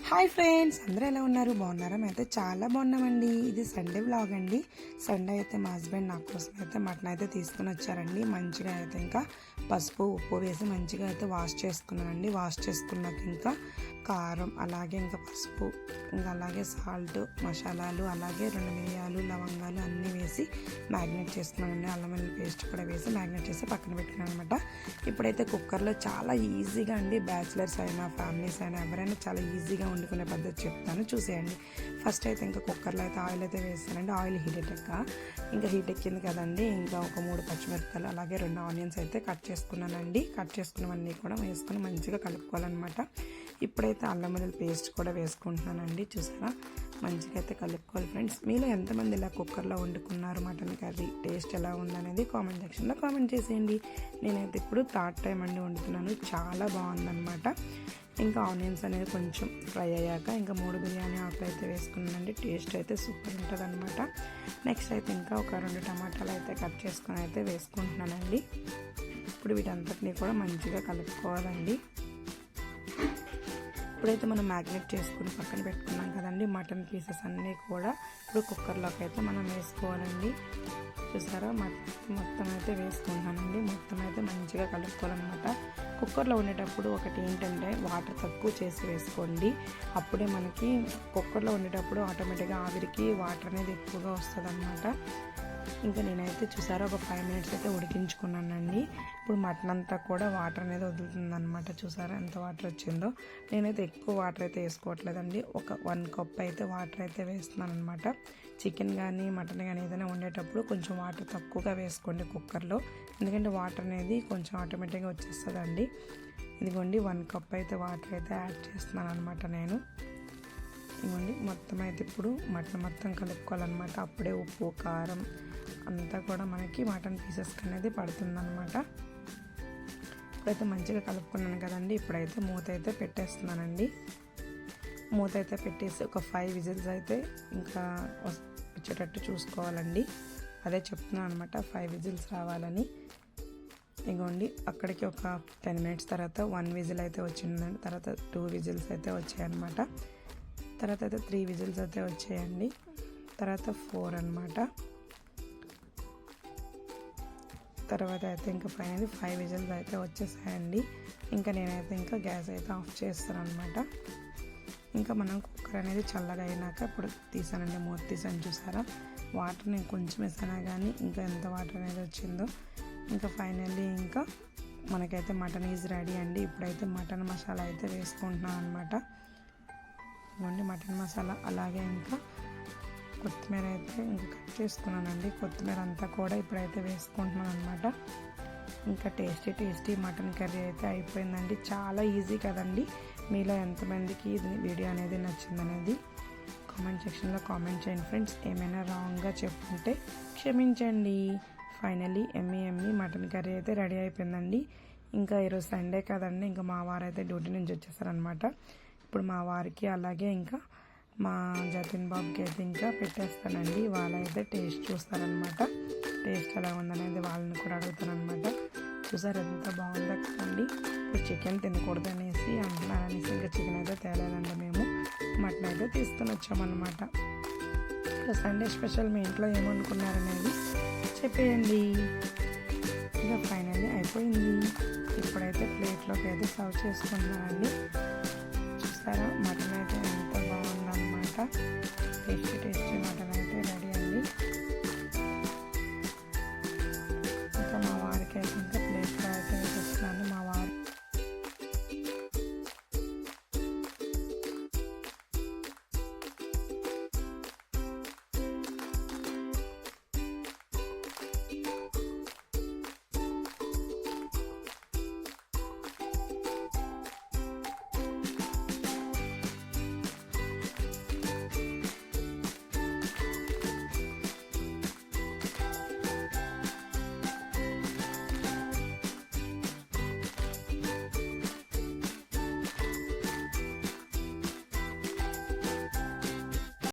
Hi friends, అందరూ ఎలా ఉన్నారు? బాగున్నారా? మేమైతే చాలా బాగున్నామండి. ఇది సండే వ్లాగ్ అండి. సండే అయితే మా హస్బెండ్ నా కోసం అయితే మటన్ అయితే తీసుకుని వచ్చారండి. మంచిగా అయితే ఇంకా పసుపు ఉప్పు వేసి మంచిగా అయితే వాష్ చేసుకున్నానండి. వాష్ చేసుకున్నాక ఇంకా కారం అలాగే ఇంకా పసుపు ఇంకా అలాగే సాల్ట్ మసాలాలు అలాగే 2 మిరియాలు లవంగాలు అన్నీ వేసి మ్యాగ్నేట్ చేసుకున్నానండి. అల్లం వెల్లుల్లి పేస్ట్ కూడా వేసి మ్యాగ్నేట్ చేసి పక్కన పెట్టుకున్నాను అనమాట. ఇప్పుడైతే కుక్కర్లో చాలా ఈజీగా అండి, బ్యాచిలర్స్ అయినా ఫ్యామిలీస్ అయినా ఎవరైనా చాలా ఈజీగా వండుకునే పద్ధతి చెప్తాను, చూసేయండి. ఫస్ట్ అయితే ఇంకా కుక్కర్లో అయితే ఆయిల్ అయితే వేస్తానండి. ఆయిల్ హీట్ ఎక్కింది కదండి, ఇంకా ఒక 3 పచ్చిమిరపకాయలు అలాగే 2 ఆనియన్స్ అయితే కట్ చేసుకున్నానండి. కట్ చేసుకున్నవన్నీ కూడా వేసుకొని మంచిగా కలుపుకోవాలన్నమాట. ఇప్పుడైతే అల్లం వెల్లుల్లి పేస్ట్ కూడా వేసుకుంటున్నానండి. చూసారా, మంచిగా అయితే కలుపుకోవాలి ఫ్రెండ్స్. మీలో ఎంతమంది ఇలా కుక్కర్లో వండుకున్నారు మటన్ కర్రీ? టేస్ట్ ఎలా ఉందనేది కామెంట్ సెక్షన్లో కామెంట్ చేసేయండి. నేనైతే ఇప్పుడు 3rd టైం అండి వండుతున్నాను. చాలా బాగుందన్నమాట. ఇంకా ఆనియన్స్ అనేది కొంచెం ఫ్రై అయ్యాక ఇంకా 3 బిర్యానీ ఆకులు అయితే వేసుకున్నానండి. టేస్ట్ అయితే సూపర్ ఉంటుంది అనమాట. నెక్స్ట్ అయితే ఇంకా ఒక 2 టమాటాలు అయితే కట్ చేసుకొని అయితే వేసుకుంటున్నానండి. ఇప్పుడు వీటంతటినీ కూడా మంచిగా కలుపుకోవాలండి. ఇప్పుడైతే మనం మ్యాగ్నేట్ చేసుకుని పక్కన పెట్టుకున్నాం కదండి, మటన్ పీసెస్ అన్నీ కూడా ఇప్పుడు కుక్కర్లోకి అయితే మనం వేసుకోవాలండి. చూసారా, మొత్తం అయితే వేసుకుంటానండి. మొత్తం అయితే మంచిగా కలుపుకోవాలన్నమాట. కుక్కర్లో ఉండేటప్పుడు ఒకటి ఏంటంటే వాటర్ తక్కువ చేసి వేసుకోండి. అప్పుడే మనకి కుక్కర్లో ఉండేటప్పుడు ఆటోమేటిక్గా ఆవిరికి వాటర్ అనేది ఎక్కువగా వస్తుంది అన్నమాట. ఇంకా నేనైతే చూసారా ఒక 5 మినిట్స్ అయితే ఉడికించుకున్నానండి. ఇప్పుడు మటన్ అంతా కూడా వాటర్ అనేది వదులుతుందన్నమాట. చూసారా ఎంత వాటర్ వచ్చిందో. నేనైతే ఎక్కువ వాటర్ అయితే వేసుకోవట్లేదండి. ఒక 1 కప్ అయితే వాటర్ అయితే వేస్తున్నాను అనమాట. చికెన్ కానీ మటన్ కానీ ఏదైనా వండేటప్పుడు కొంచెం వాటర్ తక్కువగా వేసుకోండి కుక్కర్లో, ఎందుకంటే వాటర్ అనేది కొంచెం ఆటోమేటిక్గా వచ్చేస్తుందండి. ఇదిగోండి 1 కప్ అయితే వాటర్ అయితే యాడ్ చేస్తున్నాను అనమాట నేను. ఇవ్వండి మొత్తం అయితే ఇప్పుడు మటన్ మొత్తం కలుపుకోవాలన్నమాట. అప్పుడే ఉప్పు కారం అంతా కూడా మనకి మటన్ పీసెస్కి అనేది పడుతుందన్నమాట. ఇప్పుడైతే మంచిగా కలుపుకున్నాను కదండి. ఇప్పుడైతే మూత అయితే పెట్టేస్తున్నానండి. మూత అయితే పెట్టేసి ఒక 5 విజిల్స్ అయితే ఇంకా వచ్చేటట్టు చూసుకోవాలండి. అదే చెప్తున్నాను అనమాట, 5 విజిల్స్ రావాలని. ఇగోండి అక్కడికి ఒక 10 మినిట్స్ తర్వాత 1 విజిల్ అయితే వచ్చిందండి. తర్వాత 2 విజిల్స్ అయితే వచ్చాయన్నమాట. తర్వాత అయితే 3 విజిల్స్ అయితే వచ్చాయండి. తర్వాత 4 అనమాట. తర్వాత అయితే ఇంకా ఫైనల్లీ 5 విజిల్స్ అయితే వచ్చేసాయండి. ఇంకా నేనైతే ఇంకా గ్యాస్ అయితే ఆఫ్ చేస్తాను అనమాట. ఇంకా మనం కుక్కర్ అనేది చల్లగా అయినాక ఇప్పుడు తీసానండి, మూత తీసాను. చూసారా, వాటర్ నేను కొంచెం వేసానా కానీ ఇంకా ఎంత వాటర్ అనేది వచ్చిందో. ఇంకా ఫైనల్లీ ఇంకా మనకైతే మటన్ ఈజ్ రెడీ అండి. ఇప్పుడైతే మటన్ మసాలా అయితే వేసుకుంటున్నాను అనమాట. ఇవ్వండి మటన్ మసాలా అలాగే ఇంకా కొత్తిమీర అయితే ఇంకా కట్ చేసుకున్నానండి. కొత్తిమీర అంతా కూడా ఇప్పుడైతే వేసుకుంటున్నాను అనమాట. ఇంకా టేస్టీ మటన్ కర్రీ అయితే అయిపోయిందండి. చాలా ఈజీ కదండి. మీలో ఎంతమందికి ఇది వీడియో అనేది నచ్చిందనేది కామెంట్ సెక్షన్లో కామెంట్ చేయండి ఫ్రెండ్స్. ఏమైనా రాంగ్గా చెప్పుకుంటే క్షమించండి. ఫైనల్లీ ఎమ్మి మటన్ కర్రీ అయితే రెడీ అయిపోయిందండి. ఇంకా ఈరోజు సండే కదండి, ఇంకా మా వారు అయితే డ్యూటీ నుంచి వచ్చేసారనమాట. ఇప్పుడు మా వారికి అలాగే ఇంకా మా జతిన్ బాబుకి అయితే ఇంకా పెట్టేస్తానండి. వాళ్ళైతే టేస్ట్ చూస్తారనమాట. టేస్ట్ ఎలా ఉందనేది వాళ్ళని కూడా అడుగుతానమాట. చూసారు ఎంత బాగుందో కదండి. ఇప్పుడు చికెన్ తినకూడదు అనేసి అంటున్నారనేసి ఇంకా చికెన్ అయితే తేలేదండి. మేము మటన్ అయితే తీసుకొని వచ్చామన్నమాట. ఇంకా సండే స్పెషల్ మీ ఇంట్లో ఏమనుకున్నారనేది చెప్పేయండి. ఇంకా ఫైనల్లీ అయిపోయింది. ఇప్పుడైతే ప్లేట్లోకి అయితే సర్వ్ చేసుకుంటున్నానండి. చూసారా మటన్ అయితే ఎంత బాగుందన్నమాట.